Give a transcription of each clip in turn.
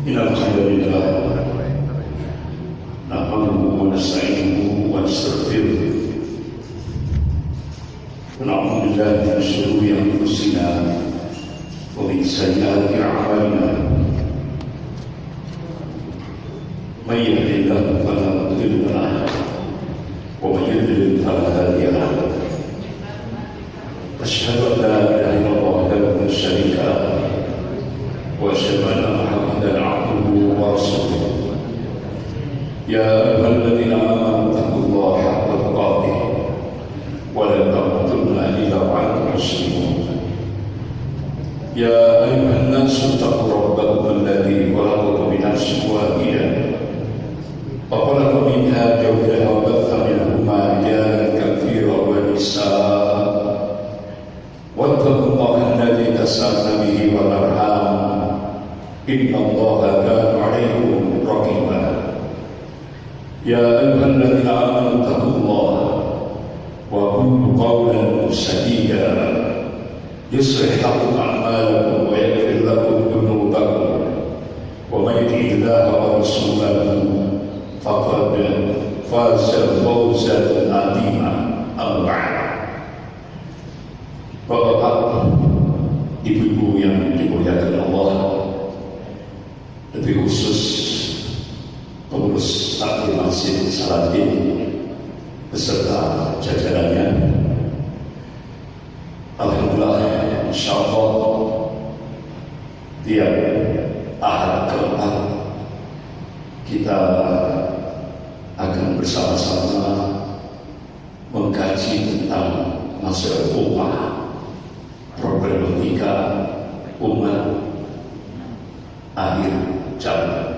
Innal hamdalillah nahmaduhu wa nasta'inuhu wa nastaghfiruh wa na'udzu billahi min shururi anfusina wa min sayyiati a'malina. May yahdihillahu fala mudilla lahu wa may yudlil fala hadiya lahu. Asyhadu an la ilaha illallah wahdahu la syarika lahu wa asyhadu anna Muhammadan abduhu wa rasuluh. Ya ayyuhalladzina amanu taqullaha haqqa tuqatih wa la tamutunna illa wa antum muslimun. Ya ayyuhan nasu taqu rabbakum alladzi khalaqakum min nafsin wahidah wa khalaqa minha zawjaha wa batha minhuma rijalan katsiran wa nisaa wattaqullaha alladzi tasaaluna bihi wal arham innallaha kana 'alaykum raqiba. Ya ayyuhalladzina amanu taqullaha wa qulu qawlan sadida yuslih lakum a'malakum wa yaghfir lakum dhunubakum wa may yuti'illaha wa rasulahu faqad faza fawzan 'azima. Amma ba'd. Bapak-bapak, ibu-ibu yang dimuliakan Allah, lebih khusus pengurus takmir Masjid Salatin beserta jajarannya. Alhamdulillah, insyaallah tiap Ahad keempat kita akan bersama-sama mengkaji tentang masalah ummah, problematika umat akhir zaman.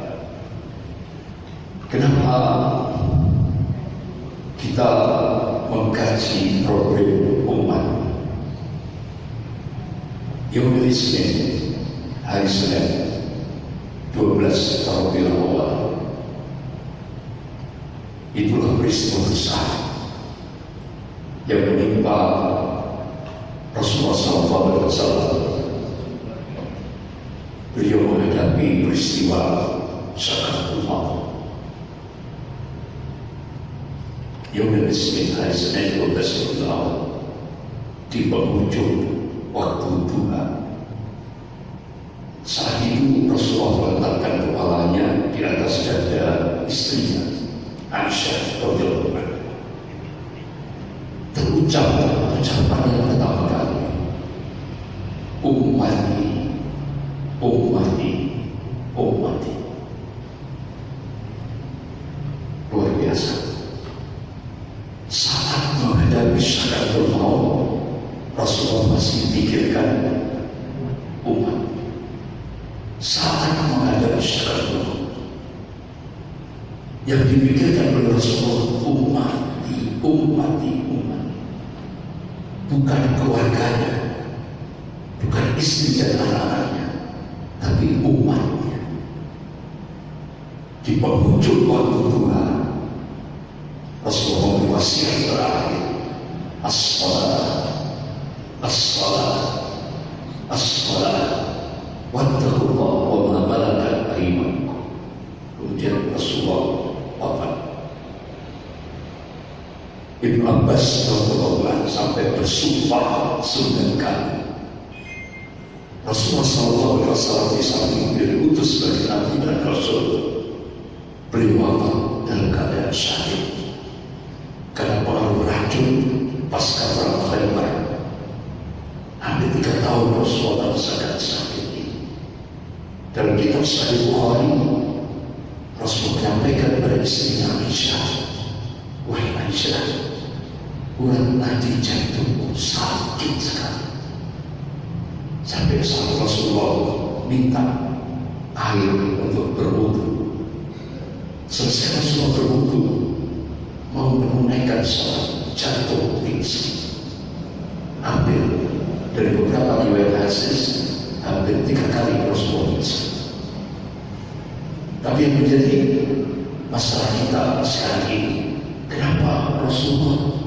Kenapa kita mengkaji problem umat? Yaumul Isnin, hari Senin 12 Rabiul Awal, itulah peristiwa besar yang menimpa Rasulullah SAW. Beliau menghadapi peristiwa sakaratul maut. Yaumul Isnin, hari Senin 12 Rabiul Awal, di penghujung waktu duha. Saat itu Rasulullah meletakkan kepalanya di atas dada istrinya Aisyah radhiyallahu anha. Terucap ucapan yang pertama kali, ummati, ummati, ummati. Luar biasa. Saat menghadapi sakaratul maut, Rasulullah masih pikirkan umat. Saat menghadapi sakaratul maut, yang dipikirkan oleh Rasulullah ummati, ummati, ummati. Bukan keluarganya, bukan istri dan anak-anaknya, tapi umatnya. Di penghujung waktu duha, Rasulullah berwasiat terakhir, as-salat, as-salat, as-salat, wattaqullaha wa ma malakat aymanukum. Kemudian Rasulullah wafat. Ibnu Abbas radhiyallahu anhu sampai bersumpah 9 kali. Rasulullah SAW di samping beliau diutus sebagai nabi dan rasul, beliau wafat dalam keadaan syahid karena pengaruh racun pasca perang Khaybar. Hampir 3 tahun Rasulullah sangat sakit ini. Dalam kitab Sahih Bukhari, Rasulullah menyampaikan kepada istrinya Aisyah, wahai Aisyah, urat nadi jantungku sakit sekali. Sampai saat Rasulullah minta air untuk berwudu. Selesai Rasulullah berwudu, mau menunaikan salat, jantung pingsan. Hampir dari beberapa riwayat hadis, hampir 3 kali Rasulullah pingsan. Tapi yang menjadi masalah kita sekarang ini, kenapa Rasulullah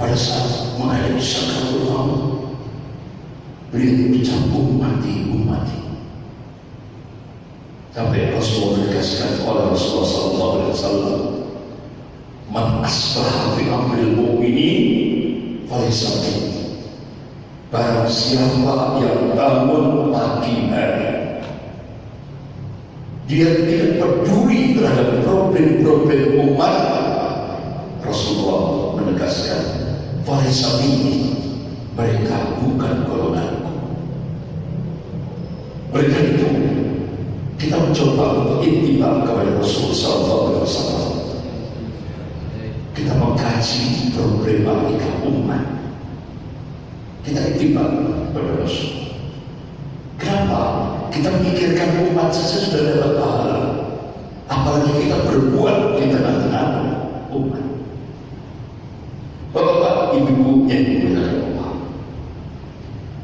pada saat menghadapi sakaratul maut beliau ucap ummati, ummati. Sampai Rasulullah menegaskan oleh Rasulullah SAW, "Man asbaha bi amril mu'minin falaysa minni." Barang siapa yang bangun pagi hari, dia tidak peduli terhadap problem-problem umat, Rasulullah menegaskan, "Falaysa minni." Mereka bukan golonganku. Mereka itu kita mencoba untuk ittiba kepada Rasulullah SAW. Kita mengkaji problematika umat. Kita ittiba kepada Rasul. Kenapa? Kita memikirkan umat saja sudah dapat pahala. Apalagi kita berbuat di tengah-tengah umat. Bapak, ibu yang dimuliakan Allah.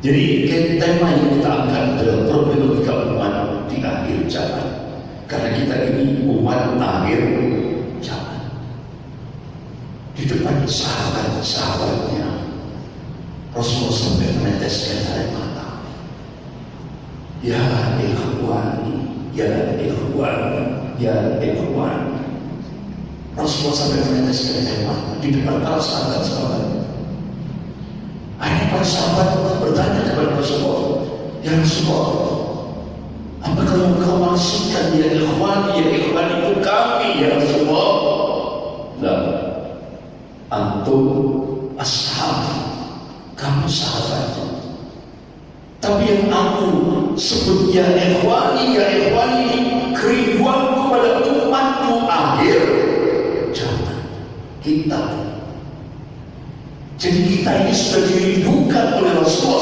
Jadi tema yang kita angkat adalah problematika umat di akhir zaman. Karena kita ini umat akhir zaman. Di depan sahabat-sahabatnya, Rasulullah sampai meneteskan air mata. Ya ikhwani, ya ikhwani, ya ikhwani. Rasulullah sampai meneteskan air mata di depan para sahabat-sahabatnya. Akhirnya para sahabat bertanya kepada Rasulullah, "Ya Rasulullah, apakah engkau maksudkan ya ikhwani itu kami ya Rasulullah?" Nah, antum ashab, kamu sahabat. Tapi yang aku sebut ya ikhwani kerinduanku pada umatku akhir zaman. Jadi kita ini sudah dirindukan oleh Rasulullah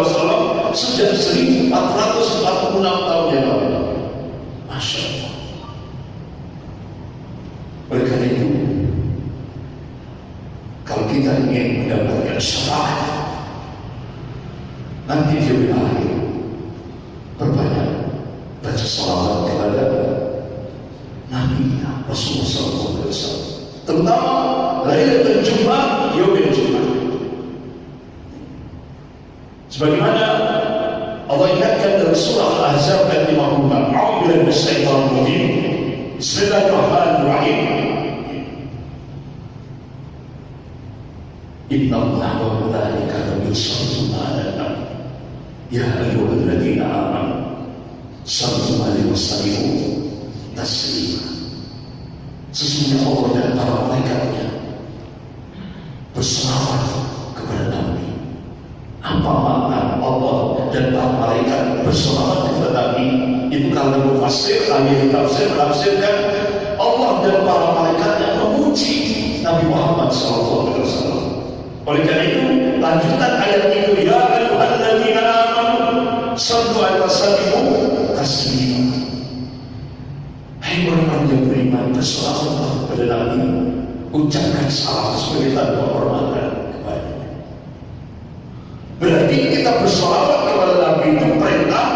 SAW sejak 1446 tahun yang lalu. Masya Allah. Oleh karena itu, kalau kita ingin mendapatkan syafaat nanti di akhir, perbanyak baca salawat kepada Nabi Rasulullah SAW, terutama Lailatul Jumat, Yaumul Jumat. Sebagaimana Allah ingatkan dalam surah Al-Ahzab ayat 54, "A'udzu billahi minasyaitonir rajim. Bismillahirrahmanirrahim. Innallaha wa malaikatahu yusholluna 'alan nabi. Ya ayyuhalladzina amanu shallu 'alaihi wa sallimu taslima." Sesungguhnya Allah dan para malaikatnya berselawat kepada Nabi. Apa makna Allah dan para malaikat berselawat kepada Nabi? Itu kalau mufassir, ahli tafsir menafsirkan Allah dan para malaikatnya memuji Nabi Muhammad SAW. Oleh karena itu, lanjutan ayat itu, "Ya ayyuhalladzina amanu shallu 'alaihi wa sallimu taslima." Hai orang-orang yang beriman, berselawat kepada Nabi, ucapkan salam sebagai tanda penghormatan kepadanya. Berarti kita berselawat kepada Nabi itu perintah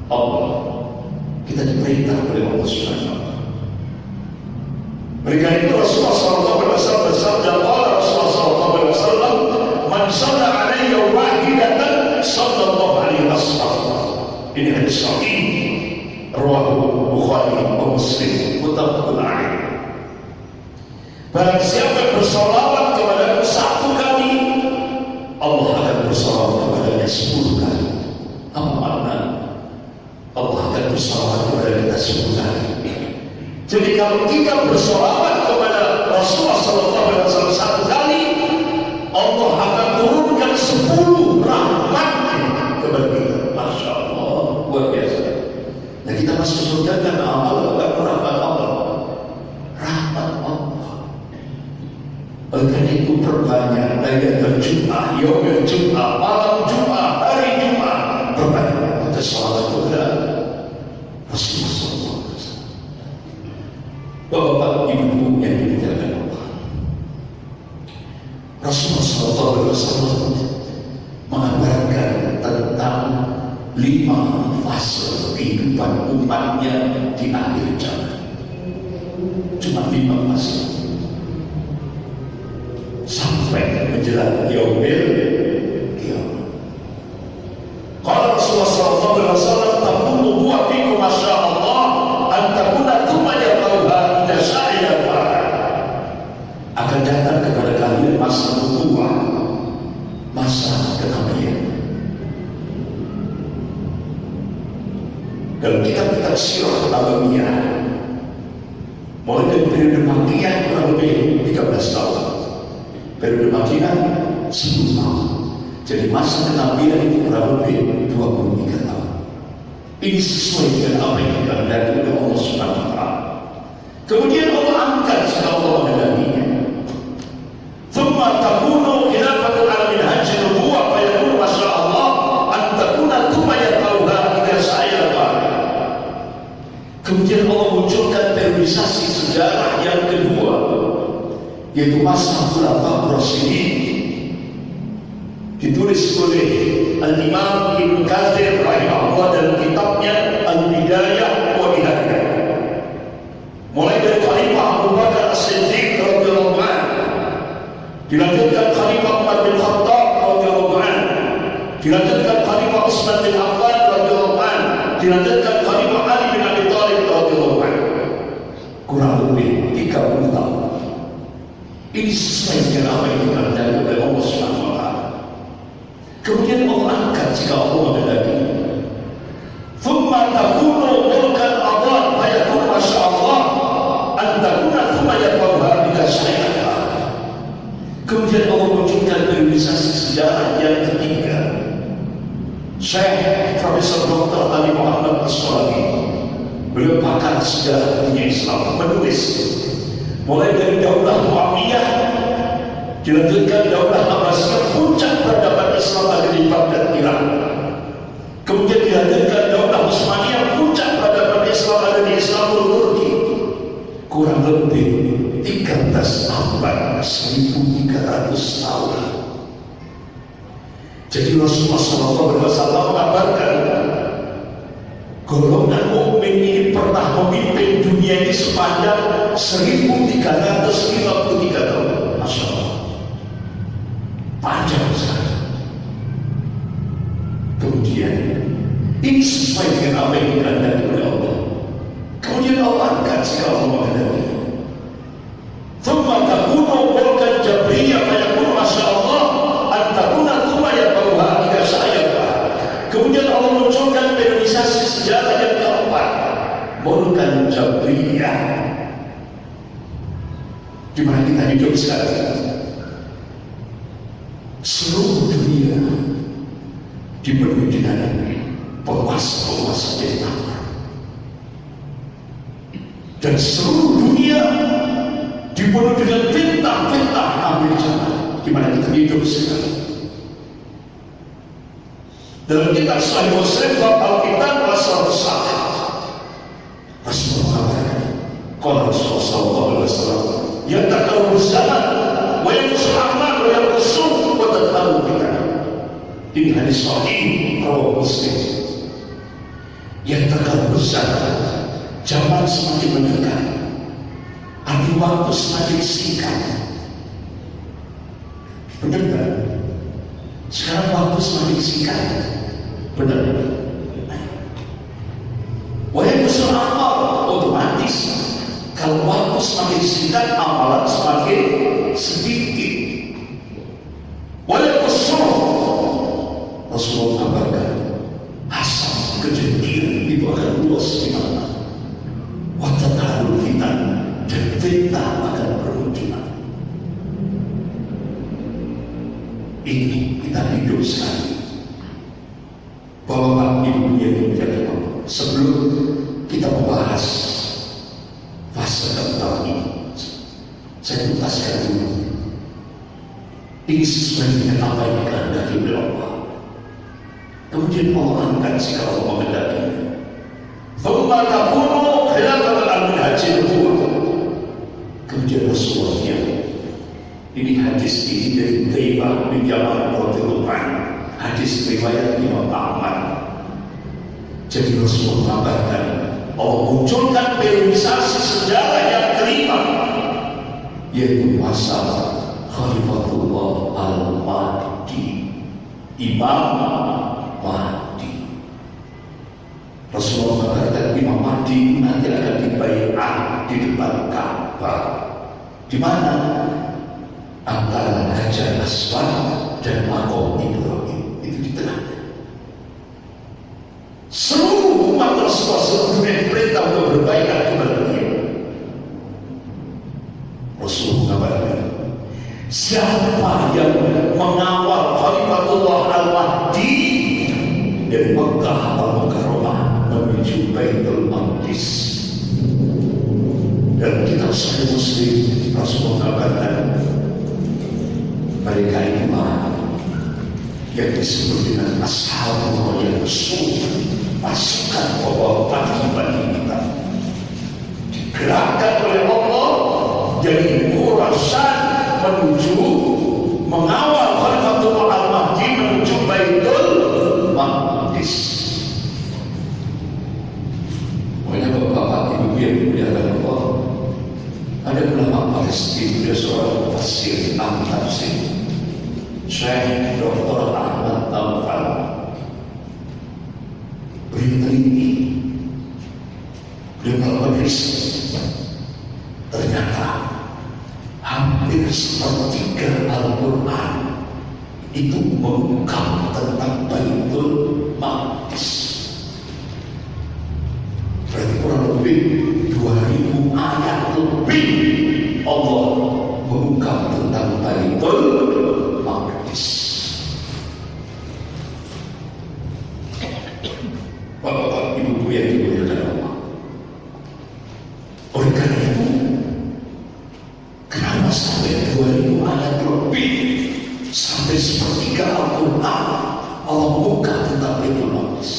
Allah. Kita diperintah oleh Allah Subhanahu wa Ta'ala. Mereka itu Rasulullah SAW bersabda, Rasulullah SAW, "Man shalla 'alayya wahidatan sallallahu alaihi wasallam." Ini hadis sahih, rawahu Bukhari wa Muslim, muttafaqun alaih. Barang siapa yang bersolawat kepada satu kali, Allah akan bersolawat kepadanya 10 kali. Apa makna? Allah akan bersolawat kepada kita 10 kali. Jadi kalau kita bersolawat kepada Rasulullah SAW 1 kali, Allah akan turunkan 10 rahmat kepada kita. Masya Allah, luar biasa. Nah, kita masuk surga karena amal, bukan rahmat Allah. Rahmat Allah. Oleh karena itu perbanyak Lailatul Jumat, Yaumul Jumat, malam Jumat, hari Jumat, perbanyak kita sholawat kepada Rasulullah SAW. Bapak ibu yang dimuliakan Allah, Rasulullah SAW mengabarkan tentang 5 fase kehidupan umatnya di akhir zaman. Cuma 5 fase sampai menjelang yaumil qiyamah. Qala Rasulullah sallallahu alaihi wasallam, "Taqulu huwa Dalam kitab-kitab sirah Nabawiyah, mulai dari periode Makkiyah kurang lebih 13 tahun, periode Madinah 10 tahun. Jadi masa kenabian itu kurang lebih 23 tahun. Ini sesuai dengan apa yang dikehendaki oleh Allah Subhanahu wa Ta'ala. Kemudian Allah angkat jika Allah menghendakinya. Thumma takunu khilafatul alamin haji nubuwah fa yakunu masyaallah an takuna thumma yatauha ila sa'ira. Kemudian Allah munculkan periodisasi sejarah yang kedua, yaitu masa Khulafaur Rasyidin. Ditulis oleh Al-Imam Ibnu Katsir rahimahullah dalam kitabnya Al-Bidayah wa Nihayah. Mulai dari Khalifah Abu Bakar As-Siddiq radhiyallahu anhu, dilanjutkan Khalifah Umar bin Khattab radhiyallahu anhu, dilanjutkan Khalifah Utsman bin Affan radhiyallahu anhu, dilanjutkan Khalifah Ali bin Abi Thalib radhiyallahu anhu. Kurang lebih 30 tahun. Ini sesuai dengan apa yang dikehendaki oleh Allah Subhanahu wa Ta'ala. Kemudian Allah angkat jika Allah menghendaki. Thumma takunu mulkan adhan fa yakun masyaallah an takuna thumma yatawha ila syai'ah. Kemudian Allah munculkan periodisasi sejarah yang ketiga. Syekh Profesor Dr. Ali Muhammad As-Salafi, beliau pakar sejarah dunia Islam, menulis mulai dari Daulah Muawiyah, dilanjutkan Daulah Abbasiyah, puncak peradaban Islam ada di Baghdad, Irak. Kemudian dilanjutkan Daulah Utsmaniyah, puncak peradaban Islam ada di Istanbul, Turki. Kurang lebih 13 abad, 1300 tahun. Jadi Rasulullah SAW mengabarkan golongan mukmin ini pernah memimpin dunia ini sepanjang 1353 tahun. Masya Allah, panjang sekali. Kemudian ini sesuai dengan apa yang dikehendaki oleh Allah. Kemudian Allah angkat jika Allah menghendaki. Thumma takunu mulkan jabriyah fa yakunu masyaallah an takuna thumma yatauha ila syai'ah. Kemudian Allah munculkan periodisasi sejarah yang keempat, mulkan jabriyah, di mana kita hidup sekarang. Seluruh dunia dipenuhi dengan penguasa-penguasa diktator, dan seluruh dunia dipenuhi dengan fitnah-fitnah ambil zaman, di mana kita hidup sekarang. Dalam kitab Sahih Muslim bab Al-Fitan wa Sahih, Rasulullah mengatakan, qala Rasulullah sallallahu alaihi wasallam, yataqarrabu zaman wa yanqusu al-amal wa yanqusu wa tadhalu fitan. Ini hadis sahih rawahu Muslim. Yataqarrabu zaman semakin mendekat, arti waktu semakin singkat. Benar tak? Sekarang waktu semakin singkat. Benar. Wahai musuh amal, otomatis kalau waktu semakin singkat, amalan semakin sedikit. Wahai musuh, Rasulullah kabarkan, asal kejadian itu akan luas di mana. Watatahul fitan, dan fitnah akan bermunculan. Ini kita hidup sekali. Bapak Ibu yang menjadi Allah, sebelum kita membahas fase keempat ini, saya tuntaskan dulu. Ini sesuai dengan apa yang dikehendaki oleh Allah. Kemudian Allah angkat jika Allah menghendaki. Thumma takunu khilafatul alamin haji nubuwah. Kemudian Rasulullah ini hadis ini dari Taibah bin Yaman radhiyallahu anhu, hadis riwayat Imam Ahmad. Jadi Rasulullah mengatakan Allah munculkan periodisasi sejarah yang kelima, yaitu masa Khalifatullah Al-Mahdi, Imam Mahdi. Rasulullah mengatakan Imam Mahdi nanti akan dibaiat di depan Ka'bah, di mana antara Hajar Aswad dan Maqam Ibrahim, itu di tengah. Seluruh umat Rasulullah seluruh dunia diperintah untuk berbaikat kepada dia. Rasulullah mengatakan, siapa yang mengawal Khalifatullah Al-Mahdi dari Mekah Al-Mukarramah menuju Baitul Maqdis. Dalam kitab Sahih Muslim, Rasulullah mengatakan, mereka itu yang disebut dengan Ashabul Rasul, pasukan pembawa pagi-pagi kita, digerakkan oleh Allah dari Khurasan menuju mengawal Khalifatullah Al-Mahdi menuju Baitul Maqdis. Pokoknya bapak-bapak, ibu-ibu yang dimuliakan Allah, ada ulama Palestina, dia seorang tafsir, ahli tafsir, Syekh Dr. Ahmad Taufan. Beliau teliti, beliau melakukan riset. Ternyata hampir sepertiga Al-Quran itu mengungkap tentang Baitul Maqdis. Berarti kurang lebih 2000 ayat lebih Allah mengungkap tentang Baitul Maqdis. Bapak-bapak, ibu-ibu yang dimuliakan Allah, oleh karena itu, kenapa sampai 2000 ayat lebih, sampai sepertiga Al-Quran Allah mengungkap tentang Baitul Maqdis?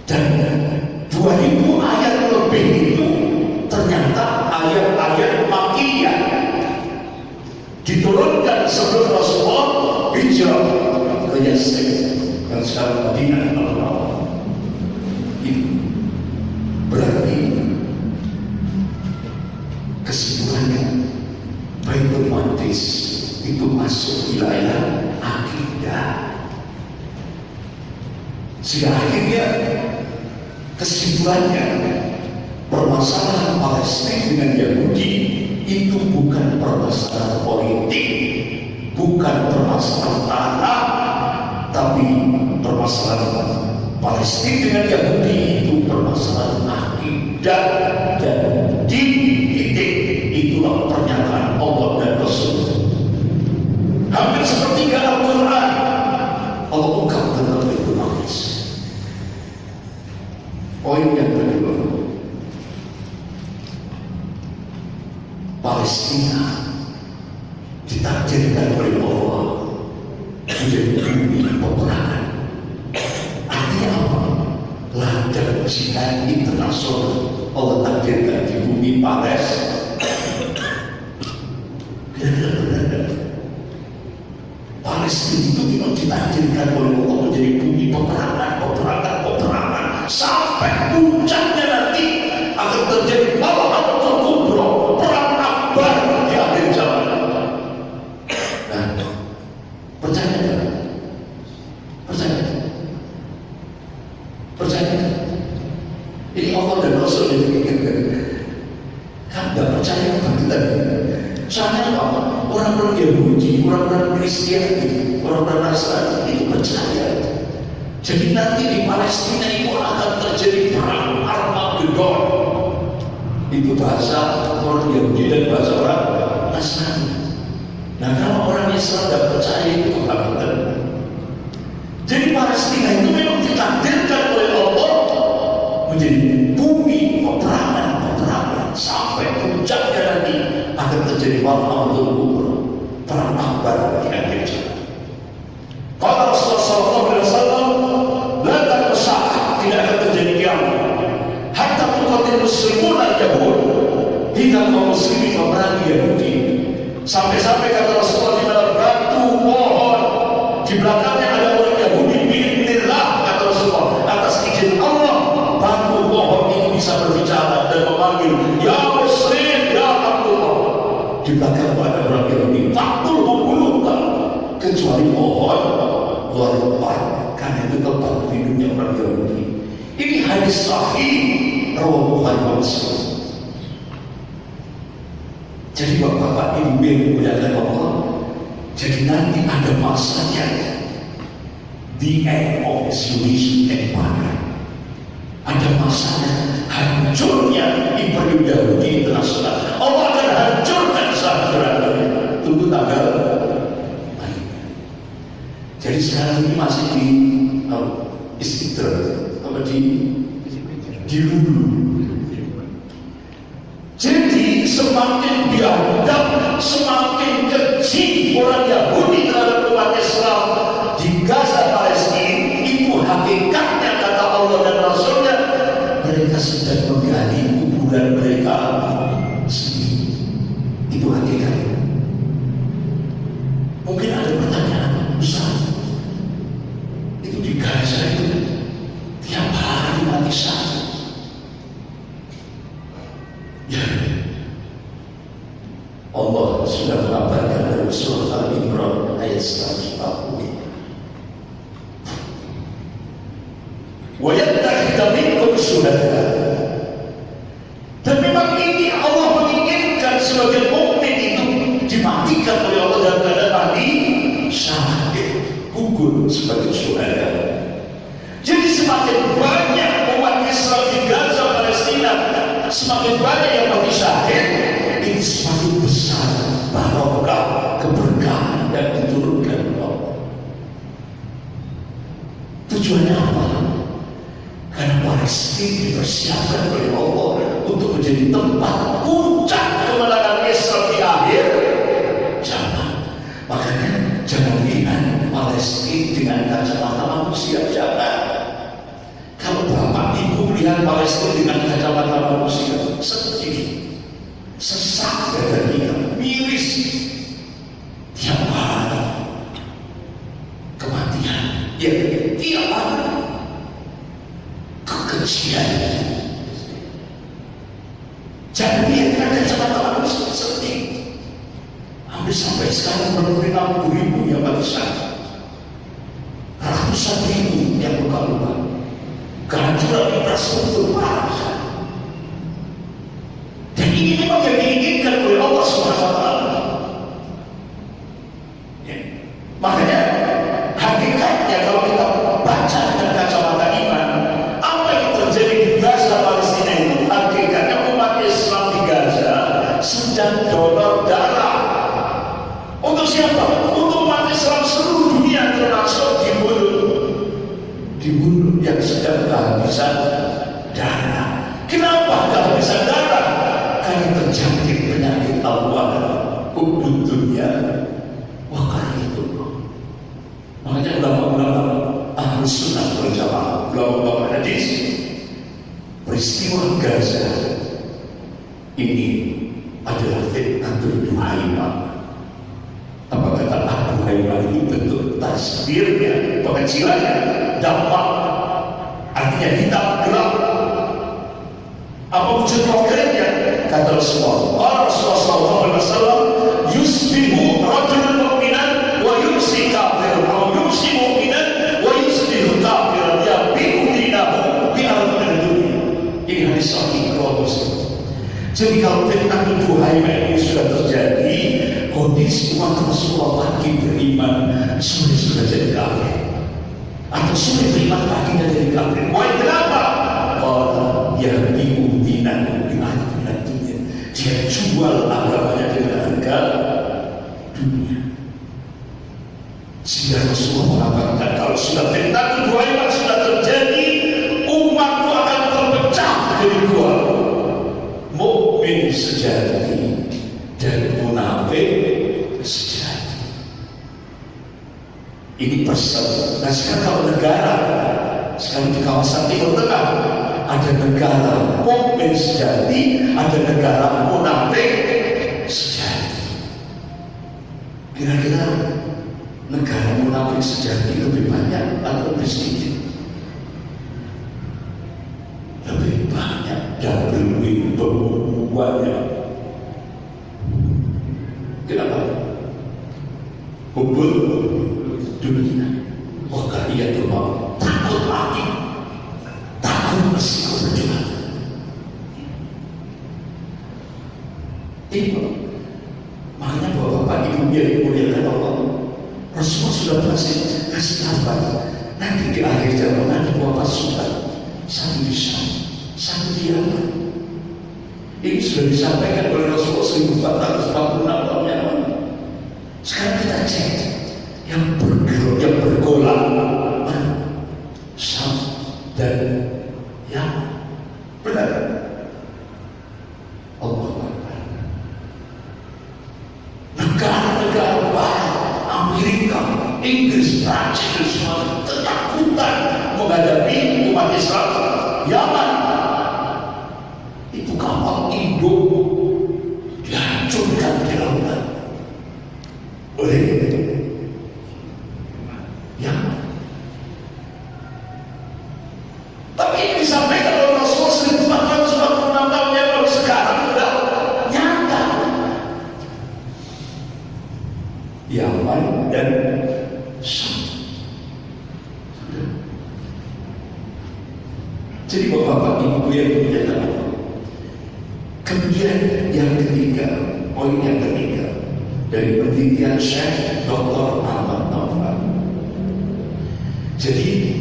Dan 2000 ayat lebih itu ternyata ayat-ayat Makkiyah, diturunkan sebelum Rasulullah hijrah ke Yatsrib dan sekarang Madinah Al-Munawwarah. Itu berarti kesimpulannya Baitul Maqdis itu masuk wilayah akidah. Sehingga akhirnya kesimpulannya permasalahan Palestina dengan Yahudi itu bukan permasalahan politik, bukan permasalahan tanah, tapi permasalahan Palestina dengan Yahudi itu permasalahan akidah dan titik. Itulah pernyataan Allah dan Rasul. Hampir sepertiga Al-Quran Allah ungkap tentang Baitul Maqdis. Poin yang kedua, Palestina ditakdirkan oleh Allah menjadi bumi peperangan. Artinya apa? Ladang jihad internasional Allah takdirkan di bumi Palestina. Palestina itu memang ditakdirkan oleh Allah menjadi bumi peperangan sampai puncaknya nanti akan terjadi Malahatul Kubra, perang akbar di akhir zaman. Nah, percaya tidak? Percaya. Ini Allah dan Rasul yang dipikirkan. Kan tidak percaya apa kita? Soalnya apa? Orang-orang Yahudi, orang-orang Kristiani, orang-orang Nasrani itu percaya. Jadi nanti di Palestina itu akan terjadi perang Armageddon. Itu bahasa orang Yahudi dan bahasa orang Nasrani. Nah, kalau orang Islam tidak percaya itu kebangkitan. Jadi Palestina itu memang ditakdirkan oleh Allah menjadi bumi peperangan sampai puncaknya nanti akan terjadi Malahatul Kubra, perang akbar di akhir zaman. Kata Rasulullah SAW, tidak akan terjadi kiamat hatta tuqatil muslimun al-yahud, hingga kaum muslimin memerangi Yahudi. Sampai-sampai kata Rasulullah di dalam batu pohon di belakangnya ada orang Yahudi, biidznillah, kata Rasulullah, atas izin Allah batu pohon itu bisa berbicara dan memanggil, ya muslim, ya Abdullah. Di belakang ada orang Yahudi, faktul membunuhkan, kecuali pohon luar lebat, karena itu tempat hidupnya orang Yahudi. Ini hadis sahih rawah Bukhari wa Muslim. Jadi bapak-bapak ibu yang dimuliakan Allah, jadi nanti ada masanya the end of Zionism Empire, sitter apa di hulu. Jadi semakin biadab, semakin keji orang Yahudi terhadap umat Islam di Gaza Palestina, itu hakikatnya kata Allah dan Rasulnya, mereka sedang menggali kuburan mereka sendiri. Itu hakikatnya. Mungkin ada pertanyaan besar, itu di Gaza itu tiap hari mati satu. Ya, Allah sudah mengabarkan dalam surah Al-Imran ayat 140. Wa yattakhidha minkum syuhada. Dan memang ini Allah menginginkan sebagai mukmin itu dimatikan oleh Allah dalam keadaan mati syahid, gugur sebagai syuhada. Jadi semakin banyak umat Islam di Gaza Palestina, semakin banyak yang mati syahid, itu semakin besar barokah, keberkahan yang diturunkan oleh Allah. Tujuannya apa? Karena Palestina dipersiapkan oleh Allah untuk menjadi tempat puncak kemenangan Islam di akhir zaman. Makanya jangan lihat Palestina dengan kacamata manusia, jangan. Kalau bapak ibu lihat Palestina dengan kacamata manusia, sedih, sesak dada kita, miris, tiap hari kematian, ya tiap hari kekejian. Jangan lihat dengan kacamata manusia, sedih. Hampir sampai sekarang berapa 60.000 yang mati syahid, ratusan ribu yang luka-luka. Kehancuran infrastruktur parah. Dan ini memang yang diinginkan oleh Allah SWT. Ya. Makanya hakikatnya kalau kita baca dengan kacamata iman, apa yang terjadi di Gaza Palestina itu hakikatnya umat Islam di Gaza sedang donor darah. Untuk siapa? Untuk umat Islam seluruh dunia, termasuk dibunuh yang sedang kehabisan darah. Kenapa kehabisan darah? Karena terjangkit penyakit al-wabah, hubud dunia, waqaritullah. Makanya ulama-ulama Ahlus Sunnah wal Jamaah, ulama-ulama hadis, peristiwa Gaza ini adalah fitnatul Duhaimah. Apa kata Abu Haimah ini bentuk tasbirnya, pengecilannya, dampak, artinya hitam gelap. Apa wujud konkretnya? Kata Rasulullah sallallahu alaihi wasallam, yusbihu rajulun mu'minan wa yumsi kafiran, atau yumsi mu'minan wa yusbihu kafiran, yabi'u dinahu bi'arad dunya. Ini hadis sahih riwayat Muslim. Jadi kalau fitnah Duhaimah ini sudah terjadi, kondisi umat Rasulullah lagi beriman sudah jadi kafir, atau sudah beriman lagi dan jadi kafir. Wah, kenapa? Allah yang diudinan dengan dunia. Dia jual agamanya dengan harga dunia. Sehingga Rasulullah mengatakan kalau sudah fitnah Duhaimah sudah terjadi, umatku akan terpecah dari dua, mukmin sejati dan munafik sejati. Ini pesan. Nah sekarang kalau negara, sekarang di kawasan Timur Tengah ada negara mukmin sejati, ada negara munafik sejati. Kira-kira negara munafik sejati lebih banyak atau lebih sedikit? Lebih banyak dan lebih banyak. Kenapa? Hubul dunia, waqariyatul maut, takut mati, takut resiko berjuang. Ini makanya bapak-bapak ibu yang dimuliakan Allah, Rasulullah sudah kasih kabar nanti di akhir zaman ada dua pasukan, satu di Syam, satu di Yaman. Ini sudah disampaikan oleh Rasulullah 1446 tahun yang lalu. Sekarang kita cek yang bergolak Syam dan Yaman. Benar. Allah Akbar. Negara-negara barat, Amerika, Inggris, Prancis dan semuanya ketakutan menghadapi umat Islam. Yaman itu kapal induk dihancurkan di lautan oleh Yaman. Tapi ini disampaikan oleh Rasulullah 1446 tahun yang lalu. Sekarang sudah nyata. Yaman dan Syam. Jadi bapak-bapak ibu yang dimuliakan Allah. Kemudian yang ketiga, poin yang ketiga dari penelitian Syekh Dr. Ahmad Naufal. Jadi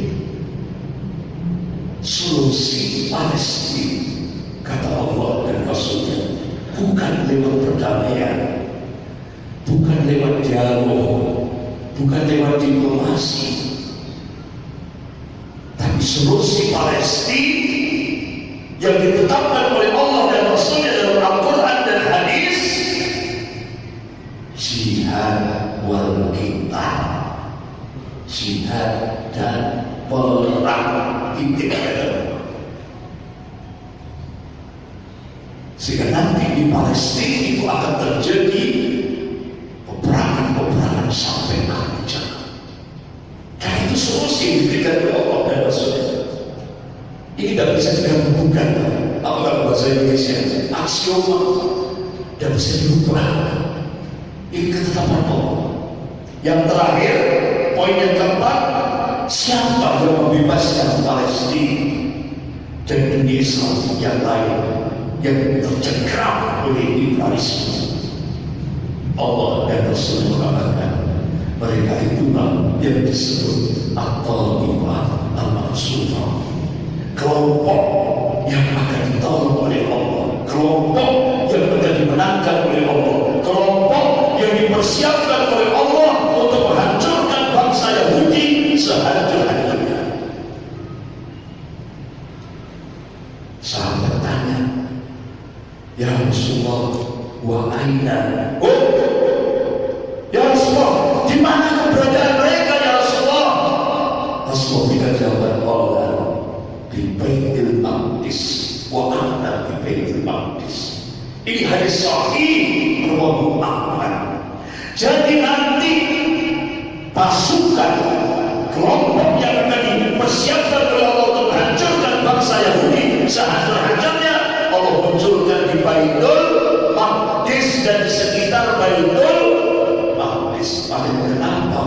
solusi Palestina, kata Allah dan Rasulnya, bukan lewat perdamaian, bukan lewat dialog, bukan lewat diplomasi, tapi solusi Palestina yang ditetapkan oleh Allah dan Rasulnya dalam Al-Quran dan Hadis, jihad wal qital, jihad dan perang. Sehingga nanti di Palestina itu akan terjadi peperangan sampai akhir zaman. Dan itu solusi yang diberikan oleh Allah dan Rasulnya. Ini tidak bisa digabungkan. Apa kalau bahasa Indonesia? Aksioma tidak bisa diubah. Ini ketetapan Allah. Yang terakhir, poin yang keempat, siapa yang membebaskan Palestina dan dunia Islam yang lain yang tercengkram oleh imperialisme? Allah dan Rasul mengatakan mereka itulah yang disebut At-Taifah Al-Mansurah, kelompok yang akan ditolong oleh Allah, kelompok yang akan dimenangkan oleh Allah, kelompok yang dipersiapkan oleh Allah untuk menghancurkan bangsa Yahudi sehancur-hancurnya. Sahabat tanya, ya Rasulullah, wa aina? Oh, ya Rasulullah, di mana keberadaan mereka ya Rasulullah? Rasulullah berikan jawaban Allah, di Baitul Maqdis, wa ana di Baitul Maqdis. Ini hadis sahih rawahu Ahmad. Jadi nanti pasukan kelompok yang akan dipersiapkan oleh Allah untuk menghancurkan bangsa Yahudi sehancur-hancurnya, Allah munculkan di Baitul Maqdis dan di sekitar Baitul Maqdis. Makanya kenapa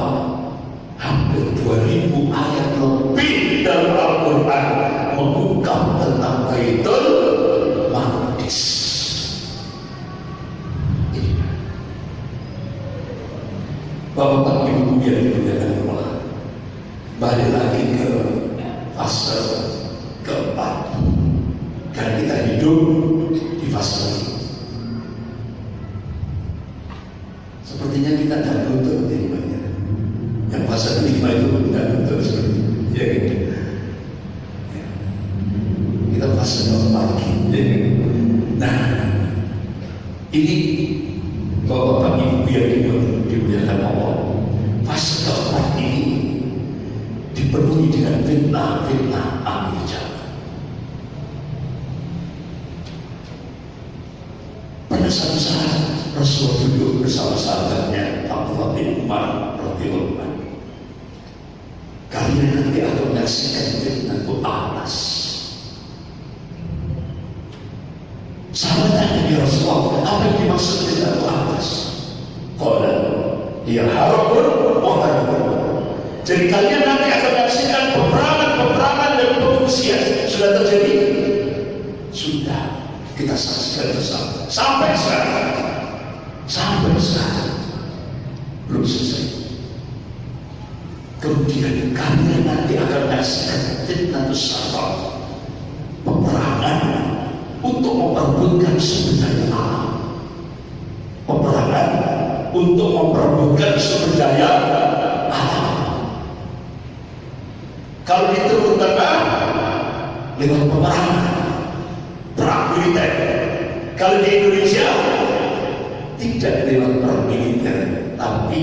hampir 2000 ayat lebih dalam Al-Quran mengungkap tentang Baitul Maqdis. Bapak Ibu yang dimuliakan Allah, balik lagi ke fase keempat, karena kita hidup di fase ini. Sepertinya kita tidak butuh terimanya. Yang fase kelima itu tidak butuh seperti itu. Ya, gitu. Ya. Kita fase normal. Ya. Nah, ini Bapak Ibu yang dimuliakan Allah, fase keempat ini dipenuhi dengan fitnah-fitnah akhir zaman. Pada suatu saat Rasulullah duduk bersama sahabatnya Abdullah bin Umar radhiyallahu anhu. Kalian nanti akan menyaksikan fitnah itu anas. Sahabat tanya, ya Rasulullah, apa yang dimaksud fitnah itu anas? Qala, ya harapun wa harapun. Jadi kalian nanti akan menyaksikan peperangan dan pengungsian. Sudah terjadi? Sudah. Kita saksikan bersama. Sampai sekarang belum selesai. Kemudian kalian nanti akan menyaksikan fitnah besar, peperangan untuk memperebutkan sumber daya alam, peperangan untuk memperebutkan sumber daya alam. Kalau di Timur Tengah lewat peperangan, perang militer. Kalau di Indonesia tidak lewat perang militer, tapi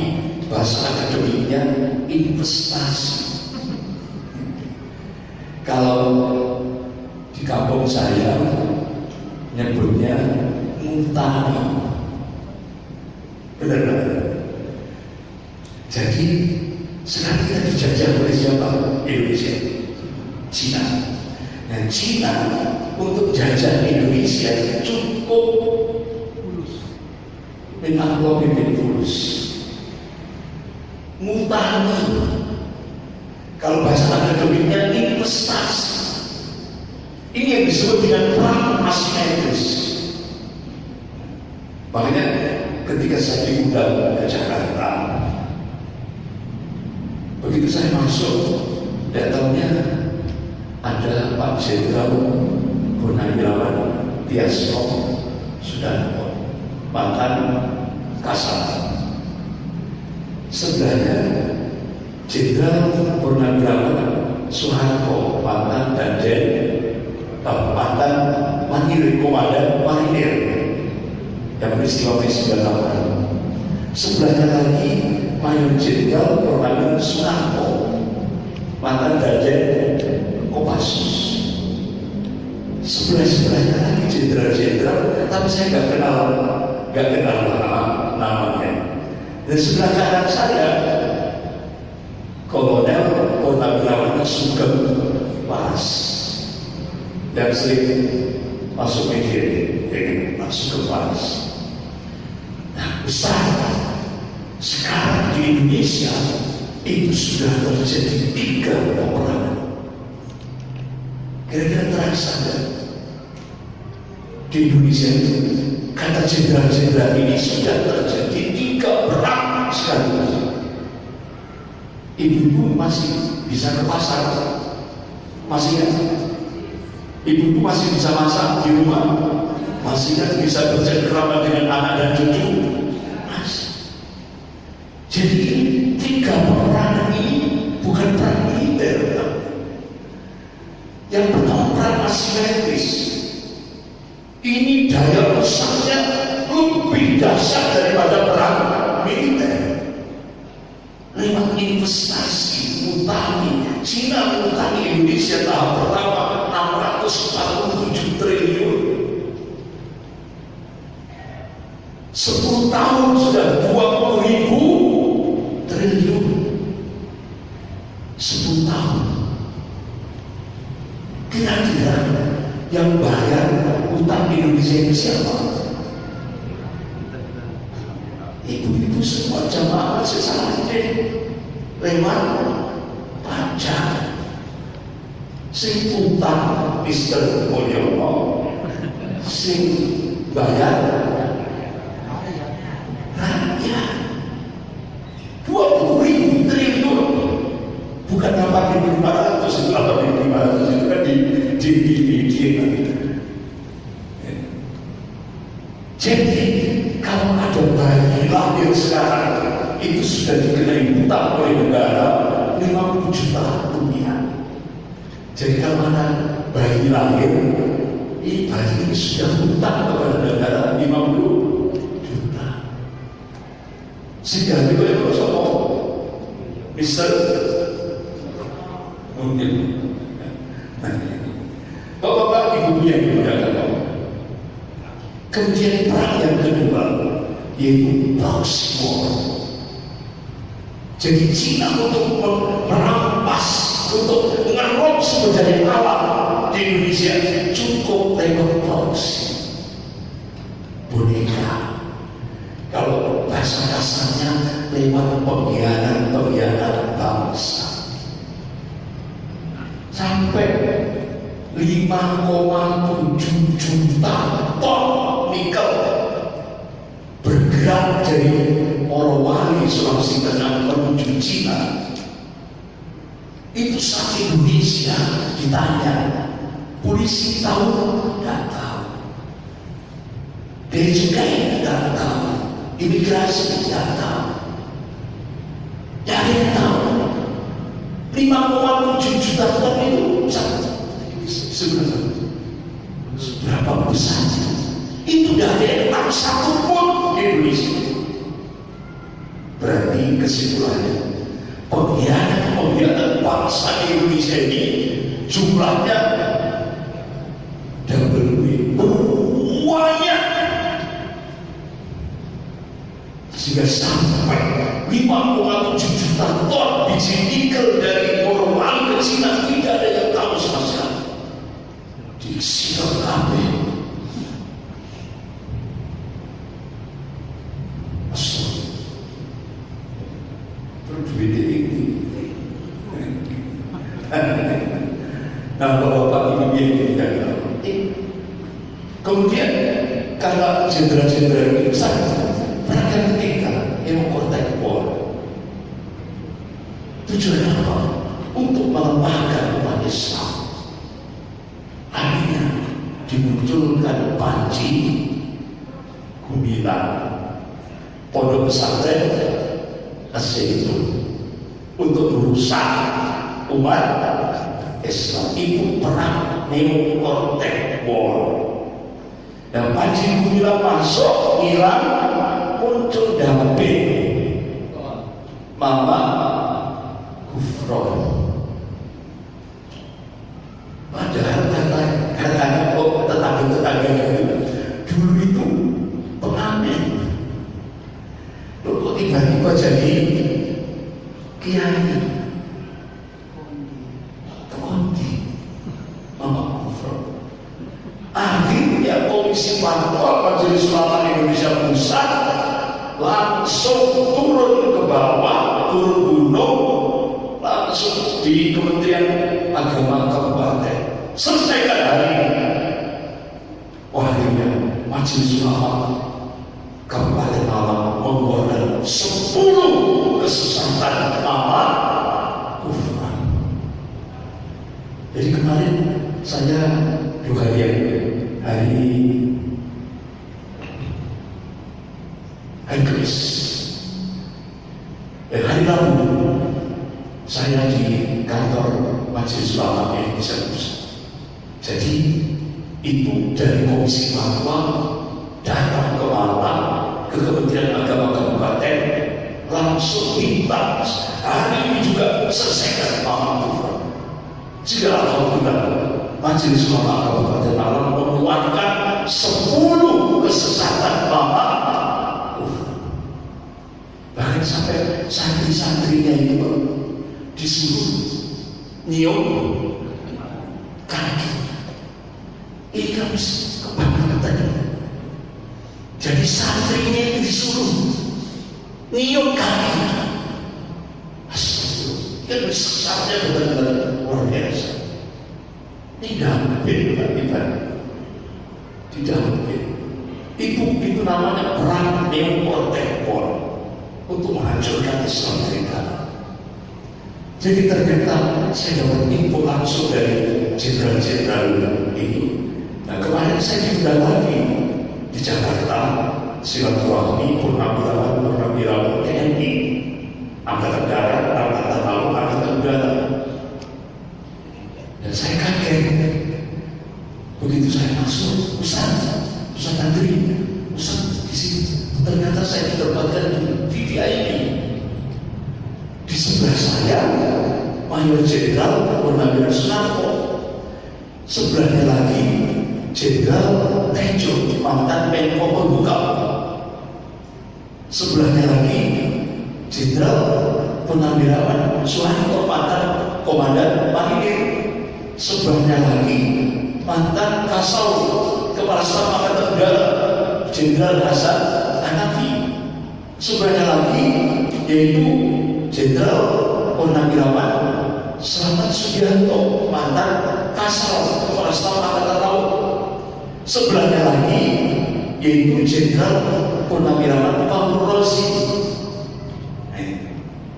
bahasa akademiknya investasi. Kalau di kampung saya nyebutnya ngutang, benar-benar. Jadi sekarang kita dijajah oleh siapa? Indonesia, Cina. Nah, Cina untuk jajah Indonesia cukup memang lebih fulus, ngutangi. Kalau bahasa akademiknya investasi. Ini yang disebut dengan perang asimetris. Makanya ketika saya diundang ke Jakarta, begitu saya masuk, datangnya ada Pak Jenderal Purnawirawan Tiasno Sudarmo, mantan Kasat. Sebelahnya Jenderal Purnawirawan Soeharto, mantan Danjen, mantan Marinir, Komandan Marinir yang peristiwa 9 tahun. Sebelahnya lagi Mayor Jenderal Purnawirawan Soeharto, mantan Danjen Kopassus. Sebelahnya lagi jenderal-jenderal, tapi saya nggak kenal namanya. Dan sebelah kanan saya Kolonel Purnawirawan Sugeng Waras yang sering masuk media ini, masuk ke Waras. Nah, besar. Sekarang di Indonesia itu sudah terjadi 3 peperangan. Kira-kira terasa nggak? Di Indonesia itu kata jenderal-jenderal ini sudah terjadi 3 perang sekaligus. Ibu-ibu masih bisa ke pasar, masih kan? Ibu-ibu masih bisa masak di rumah, masih kan bisa bercengkerama dengan anak dan cucu, masih. Jadi 3 peperangan ini bukan perang militer. Yang pertama perang asimetris. Ini daya rusaknya lebih dahsyat daripada perang militer. Lewat investasi, ngutangi. Cina ngutangi Indonesia tahap pertama 647 triliun. 10 tahun sudah 20.000 triliun. 10 tahun. Kira-kira yang bayar utang Indonesia itu siapa? Ibu-ibu semua jamaah sesalahin lewat pajak. Sing utang Mr. Mulyono, sing bayar rakyat. 20.000 triliun, bukan 8.500, itu 8.500 itu kan di Jadi kalau ada bayi lahir sekarang itu sudah dikenai hutang oleh negara 50 juta rupiah. Jadi kalau ada bayi lahir, ini bayi ini sudah hutang kepada negara 50 juta. Sehingga itu yang sama Mister mungkin. Bapak-bapak, ibu-ibu yang dimuliakan Allah. Kemudian perang yang kedua yaitu proxy war. Jadi Cina untuk merampas, untuk mengeruk sumber daya alam di Indonesia cukup lewat proxy. Boneka. Kalau bahasa kasarnya lewat pengkhianat bangsa. Sampai 5,7 juta ton nikel bergerak dari Morowali, Sulawesi Tengah menuju Cina. Itu saat Indonesia ditanya, polisi tahu? Tidak tahu. Bea Cukai tidak tahu. Imigrasi tidak tahu. Tidak ada yang tahu. 5,7 juta ton itu hilang satupun di Indonesia. Berarti kesimpulannya, pengkhianat bangsa Indonesia ini jumlahnya banyak, sehingga sampai 5,7 juta ton biji nikel dari Morowali ke Cina tidak ada yang tahu sama sekali. Disidang kabeh. Terus duit ini. Nah, bapak ibu yang kemudian karena jenderal-jenderal ini besar, mereka ketika yang kontak war. Tujuannya apa? Untuk melemahkan umat Islam. Akhirnya dimunculkan Panji Gumilang, pondok pesantren Al-Zaitun, untuk merusak umat Islam. Itu perang Neo Kontak War. Dan Panji Gumilang masuk Iran, muncul damping Mama Gufron. Padahal katanya tetangga dulu itu pengamen, kok tiba-tiba jadi kiai Kondi Mama Gufron. Akhirnya Komisi Fatwa Majelis Ulama Indonesia Pusat langsung turun ke bawah, turun gunung, langsung di Kementerian Agama Kabupaten. Selesaikan hari ini. Akhirnya Majelis Ulama Kabupaten Malang mengeluarkan 10 kesesatan Mama Gufron. Jadi kemarin saya 2 hari yang hari Kamis, hari Rabu saya di kantor Majelis Ulama Indonesia Pusat. Jadi itu dari Komisi Fatwa datang ke Malang, ke Kementerian Agama Kabupaten, langsung minta hari ini juga selesaikan Mama Gufron. Sehingga alhamdulillah Majelis Ulama Kabupaten Malang mengeluarkan 10 kesesatan Mama Gufron. Bahkan sampai santri-santrinya itu disuruh nyium kaki. Ini kan kebangetan. Jadi santrinya itu disuruh nyium kaki. Kan sesatnya benar-benar luar biasa. Tidak mungkin. Itu namanya perang Neo-Kontak-War untuk menghancurkan Islam dari dalam. Jadi ternyata saya dapat info langsung dari jenderal-jenderal ini. Nah, kemarin saya diundang lagi di Jakarta, silaturahmi purnawirawan TNI, Angkatan Darat, Angkatan Laut, Angkatan Udara. Dan saya kaget. Begitu saya masuk, Ustaz Andri, Ustaz di sini. Ternyata saya ditempatkan di VVIP. Di sebelah saya Mayor Jenderal Purnawirawan Sunarko. Sebelahnya lagi Jenderal Tejo, mantan Menko Polhukam. Sebelahnya lagi Jenderal Purnawirawan Soeharto, mantan Komandan Marinir. Sebelahnya lagi mantan Kasau, Kepala Staf Angkatan Udara, Jenderal Hasan Hanafi. Sebelahnya lagi yaitu Jenderal Purnawirawan Slamet Subianto, mantan Kasau, Kepala Staf Angkatan Laut. Sebelahnya lagi yaitu Jenderal Purnawirawan Fahru Rozi.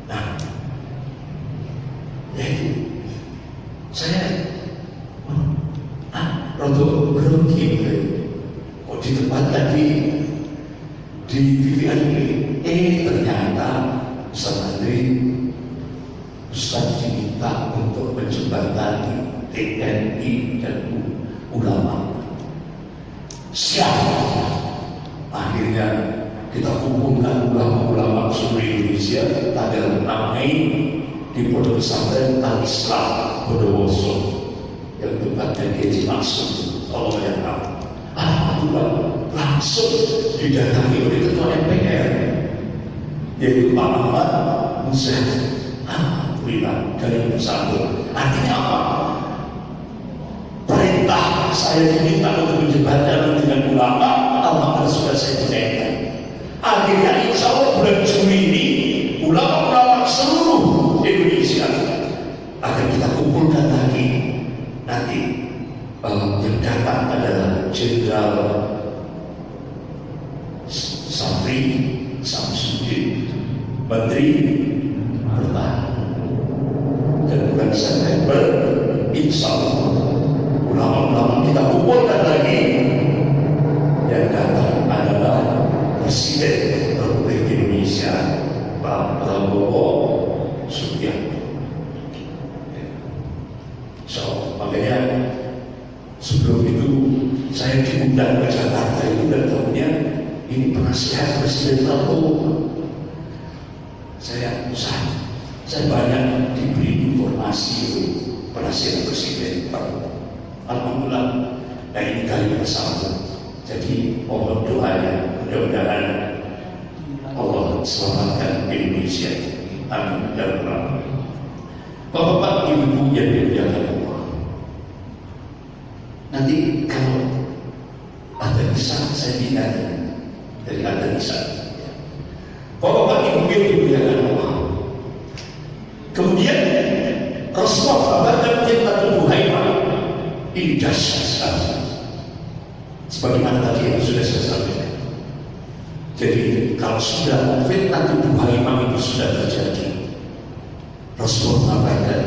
Nah, yaitu saya rodo grogi, kok ditempatkan di VVIP. Ternyata Ustaz Andri, Ustaz diminta untuk menjembatani TNI dan ulama. Siap. Akhirnya kita kumpulkan ulama-ulama seluruh Indonesia tanggal 6 Mei di Pondok Pesantren Al-Islam Bondowoso yang tempatnya Kiai Maksud Allah yang tahu. Alhamdulillah langsung didatangi oleh Ketua MPR yaitu Pak Ahmad Musa. Alhamdulillah dari Nusantara. Artinya apa? Perintah saya diminta untuk berjabatan dengan ulama, alhamdulillah sudah saya tunaikan. Akhirnya insya Allah bulan Juli ini ulama-ulama seluruh Indonesia akan kita kumpulkan lagi. Nanti yang datang adalah Jenderal Safri Samsudin, Menteri Pertahanan. Dan bulan September insya Allah ulama-ulama kita kumpulkan lagi. Yang datang adalah Presiden Republik Indonesia Pak Prabowo Subianto. So, makanya sebelum itu saya diundang ke Jakarta itu dan tahunya ini penasihat Presiden Prabowo. Saya banyak diberi informasi itu penasihat Presiden Prabowo. Alhamdulillah, nah ini kali bersama. Jadi mohon doanya, mudah-mudahan Allah selamatkan Indonesia. Amin ya rabbal alamin. Bapak-bapak, ibu-ibu yang dimuliakan Allah. Nanti kalau ada lisan saya ingatkan dari ada lisan. Bapak-bapak, ibu-ibu yang dimuliakan Allah. Kemudian Rasulullah kabarkan fitnatul Buhaimah ini dahsyat sekali. Sebagaimana tadi yang sudah saya sampaikan. Jadi kalau sudah fitnatul Buhaimah itu sudah terjadi, Rasulullah mengatakan,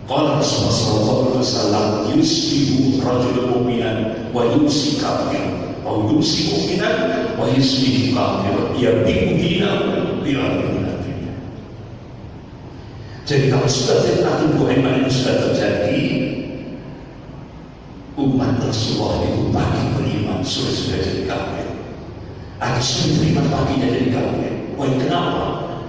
qala Rasulullah sallallahu alaihi wasallam yusbihu rajulun mu'minan wa yumsi kafiran, wa yumsi mu'minan wa yusbihu kafiran, yabi'u dinahu bi ardina. Jadi kalau sudah fitnatul Buhaimah itu sudah terjadi, umat Rasulullah itu pagi beriman sudah jadi kafir, atau sudah beriman paginya jadi kafir. Wah, kenapa?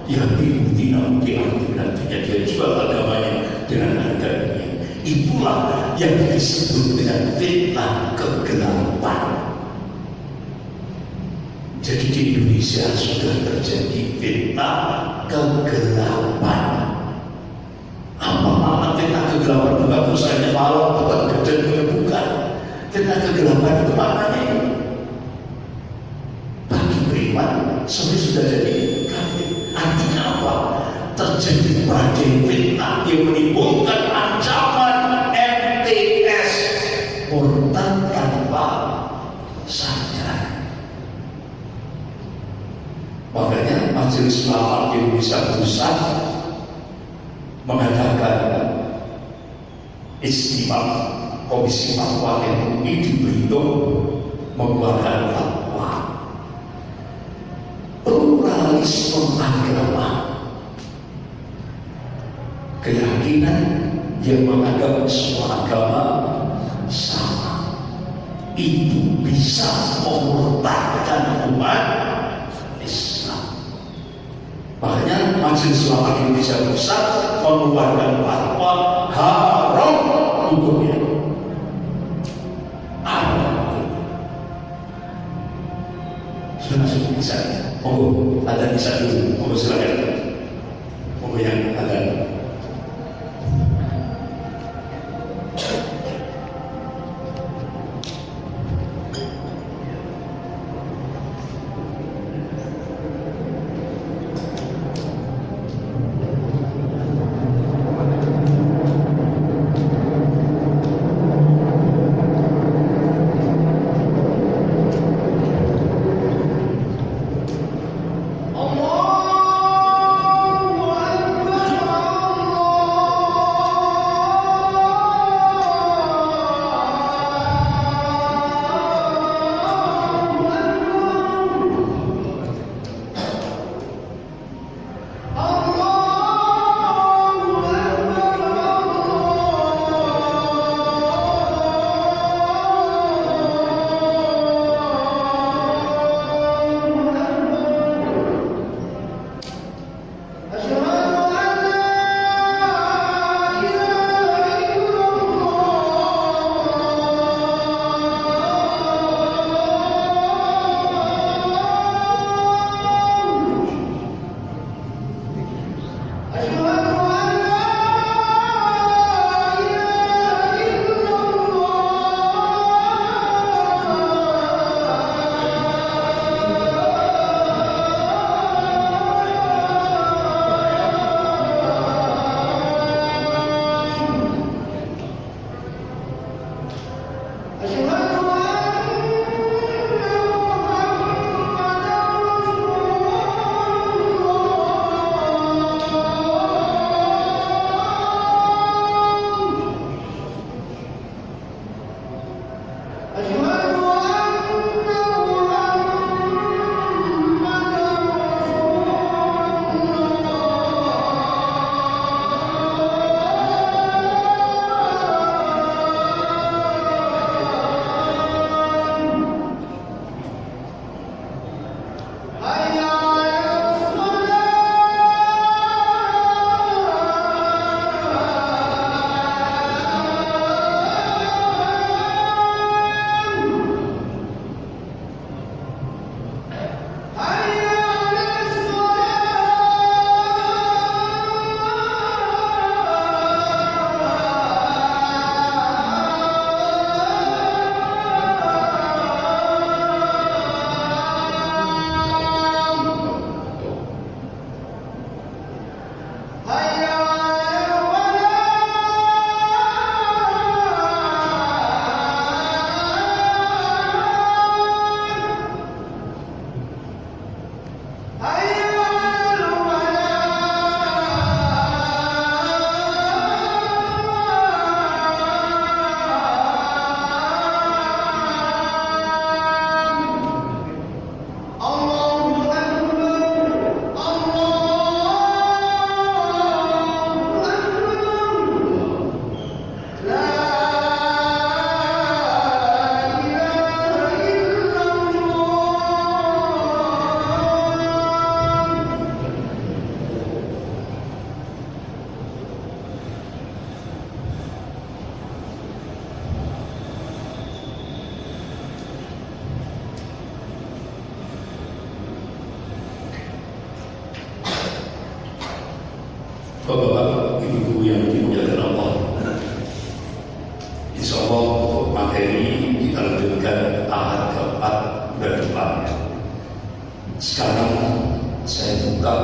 Ya bidina nantinya dia jual agamanya dengan harga dunia. Itulah yang disebut dengan fitnah kegelapan. Jadi di Indonesia sudah terjadi fitnah kegelapan. Apa fitnah kegelapan bukan usahanya malam, bukan kerjanya bukan. Fitnah kegelapan itu maknanya ini. Bagi beriman, sampai sudah jadi kafir. Artinya apa? Terjadi badai fitnah yang menimbulkan ancaman MTS, murtad tanpa sadar. Makanya Majelis Ulama Indonesia Pusat mengadakan istimewa Komisi Fatwa MUI di Belitung mengeluarkan fatwa pluralisme agama, keyakinan yang menganggap semua agama sama itu bisa memurtadkan umat Islam. Makanya Majelis Ulama Indonesia Pusat mengeluarkan fatwa haram hukumnya. Sudah masuk bisa. Monggo ada bisa dulu. Monggo silakan. Monggo yang ada. Allah Ibu yang dimuliakan Allah, insya Allah untuk materi kita lanjutkan ahad keempat bulan depan. Sekarang saya buka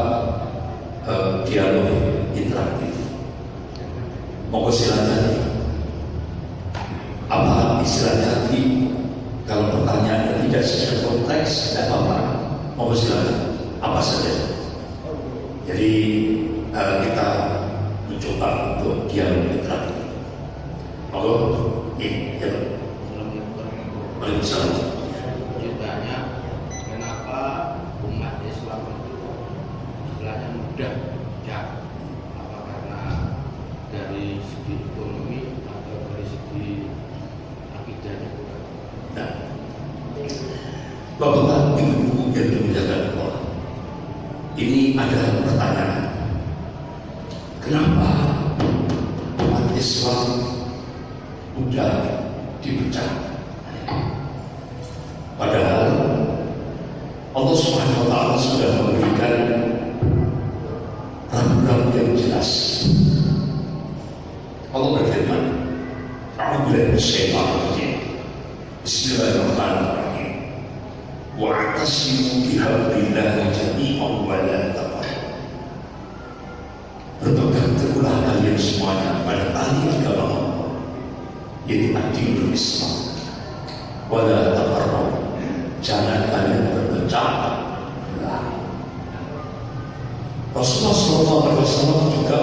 dialog interaktif. Monggo silakan. Apa istilahnya nanti kalau pertanyaannya tidak sesuai konteks, tidak apa-apa. Monggo silakan. Apa saja. Jadi kita mencoba untuk dialog interaktif. Monggo. Ya. Waalaikumsalam. Ceritanya kenapa umat Islam itu istilahnya mudah pecah? Apa karena dari segi ekonomi atau dari segi akidahnya? Nah, Bapak Ibu yang dimuliakan Allah, ini adalah pertanyaan. Kenapa umat Islam mudah dipecah? Padahal Allah Subhanahu wa Ta'ala sudah memberikan rambu-rambu yang jelas. Allah berfirman, "A'udzubillahi minasyaitonir rajim. Bismillahirrahmanirrahim. Wa'tasimu bihablillahi jami'an wa la tafarraqu." Berpegang teguhlah kalian semuanya pada tali agama Allah, yaitu ad-dinul Islam. Wa la tafarraqu. Jangan kalian berpecah belah. Rasulullah SAW juga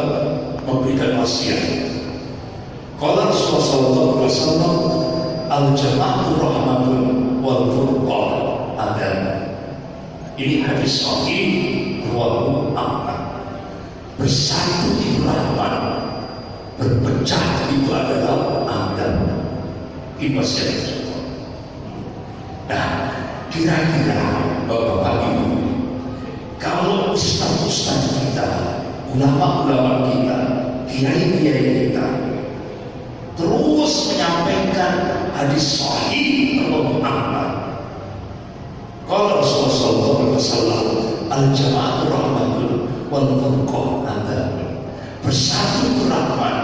memberikan wasiat. Qala Rasulullah SAW, al-jama'atu rahmatun wal furqan adzab. Ini hadis sahih riwayat Ahmad. Bersatu itu rahmat, berpecah itu adalah adzab. Ini wasiat Rasulullah. Nah, kira-kira Bapak Ibu, kalau ustaz-ustaz kita, ulama-ulama kita, kiai-kiai kita terus menyampaikan hadis sahih Rasulullah Muhammad, kalau Rasulullah SAW, al-jama'atu rahmatun wal furqan adzab. Bersatu itu rahmat,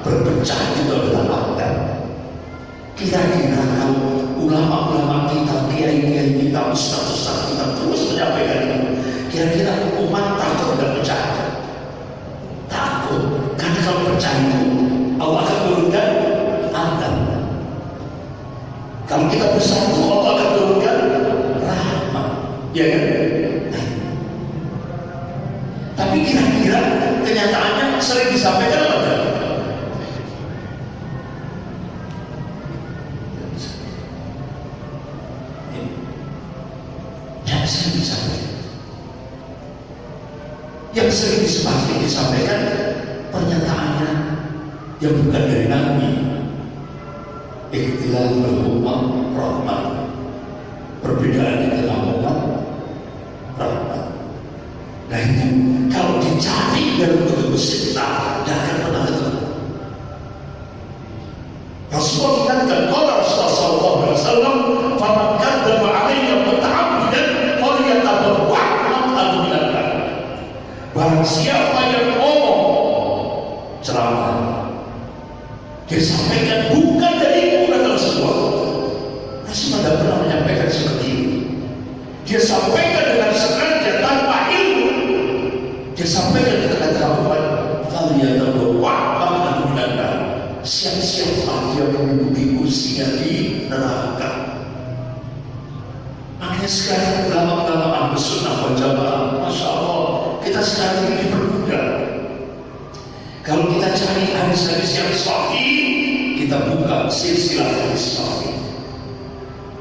berpecah itu adalah adzab. Kira-kira kalau ulama-ulama kita, kiai-kiai kita, ustaz-ustaz kita terus menyampaikan itu, kira-kira umat takut dan pecah? Takut, karena kalau pecah itu Allah akan turunkan azab. Kalau kita bersatu, Allah akan turunkan rahmat, ya kan? Tapi kira-kira kenyataannya sering disampaikan apa enggak? Yang sering disampaikan pernyataannya yang bukan dari Nabi. Ikhtilaful ummah rahmat. Perbedaan di dalam umat rahmat. Nah itu kalau dicari dalam bentuk berserta, tidak akan pernah ketemu. Rasulullah ingatkan, kalau Rasulullah SAW, "Faman kadzdzaba 'alayya muta'ammidan falyatabawwa' maq'adahu minan nar." Barang siapa yang ngomong ceramah, dia sampaikan bukan dariku kata Rasulullah. Rasulullah tidak pernah menyampaikan seperti itu. Dia sampaikan dengan sengaja tanpa ilmu. Dia sampaikan dengan kata-kata, "Falyatabawwa' maq'adahu minan nar." Siap-siaplah dia menduduki kursinya di neraka. Makanya sekarang ulama-ulama Ahlus Sunnah wal Jamaah, Masya Allah, kita sekarang ini dipermudah. Kalau kita cari hadis-hadis yang sahih, kita buka silsilah hadis sahih.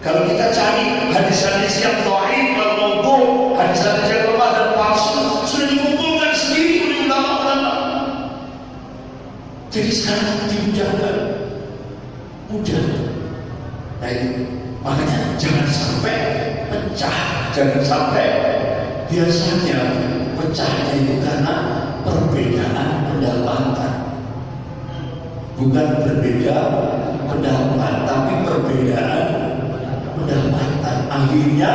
Kalau kita cari hadis-hadis yang dhaif dan maudhu', hadis-hadis yang lemah dan palsu, sudah dikumpulkan sendiri oleh ulama-ulama. Jadi sekarang dimudahkan, mudah. Nah itu, makanya jangan sampai pecah, jangan sampai. Biasanya pecahnya itu karena perbedaan pendapatan, bukan berbeda pendapat, tapi perbedaan pendapatan. Akhirnya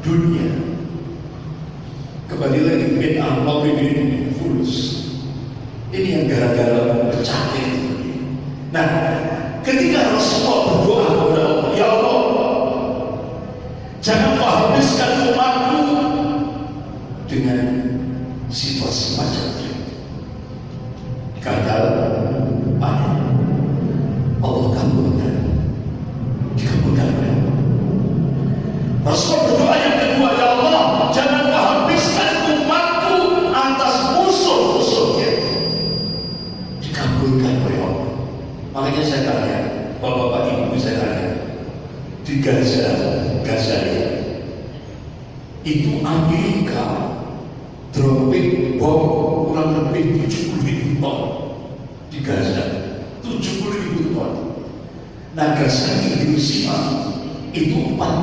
dunia. kembali lagi bin Amr bin Fulus. Ini yang gara-gara pecah itu. Nah, ketika Rasulullah berdoa kepada Allah, ya Allah, jangan kau habiskan umatku dengan situasi macam ini. Gagal panen, Allah kabulkan, dikabulkan oleh Allah. Rasulullah berdoa yang kedua, ya Allah, jangan kau habiskan umatku atas musuh-musuhnya, dikabulkan oleh Allah. Makanya saya tanya, bapak-bapak ibu saya tanya, di Gaza itu Amerika dropping bom kurang lebih 70.000 ton di Gaza, 70.000 ton. Nagasaki Hiroshima itu 14